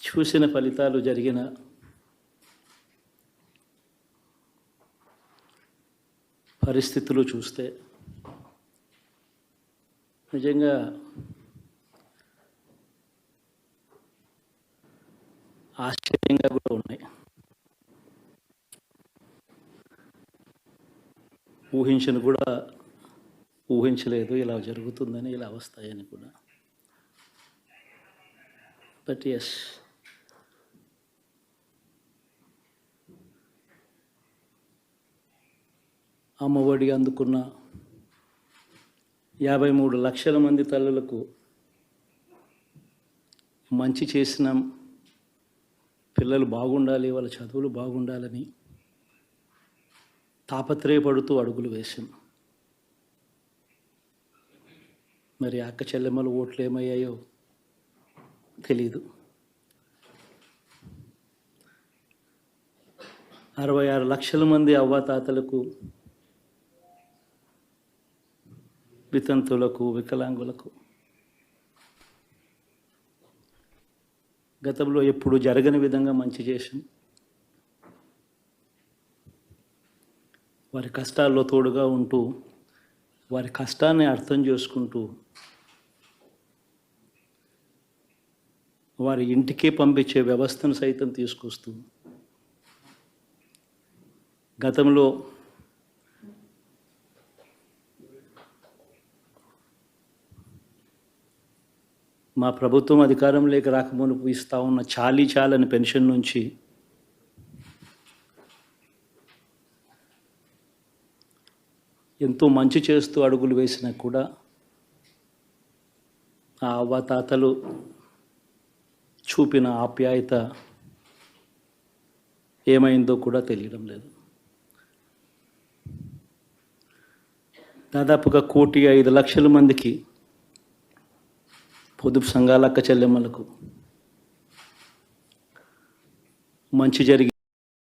చూసిన ఫలితాలు జరిగిన పరిస్థితులు చూస్తే నిజంగా ఆశ్చర్యంగా కూడా ఉన్నాయి. ఊహించలేదు ఇలా జరుగుతుందని, ఇలా వస్తాయని కూడా. బట్ ఎస్, అమ్మఒడి అందుకున్న 53 లక్షల మంది తల్లులకు మంచి చేసిన, పిల్లలు బాగుండాలి, వాళ్ళ చదువులు బాగుండాలని తాపత్రయపడుతూ అడుగులు వేశాం. మరి అక్క చెల్లెమ్మల ఓట్లు ఏమయ్యాయో తెలీదు. 66 లక్షల మంది అవ్వాతాతలకు, వితంతులకు, వికలాంగులకు గతంలో ఎప్పుడు జరగని విధంగా మంచి చేశాం. వారి కష్టాల్లో తోడుగా ఉంటూ, వారి కష్టాన్ని అర్థం చేసుకుంటూ, వారి ఇంటికే పంపించే వ్యవస్థను సైతం తీసుకొస్తూ, గతంలో మా ప్రభుత్వం అధికారంలోకి రాకమునుపు ఇస్తూ ఉన్న చాలని పెన్షన్ నుంచి ఎంతో మంచి చేస్తూ అడుగులు వేసినా కూడా ఆ అవ్వాతాతలు చూపిన ఆప్యాయత ఏమైందో కూడా తెలియడం లేదు. దాదాపుగా 1,05,00,000 మందికి, పొదుపు సంఘాల అక్క చెల్లెమ్మలకు మంచి జరిగి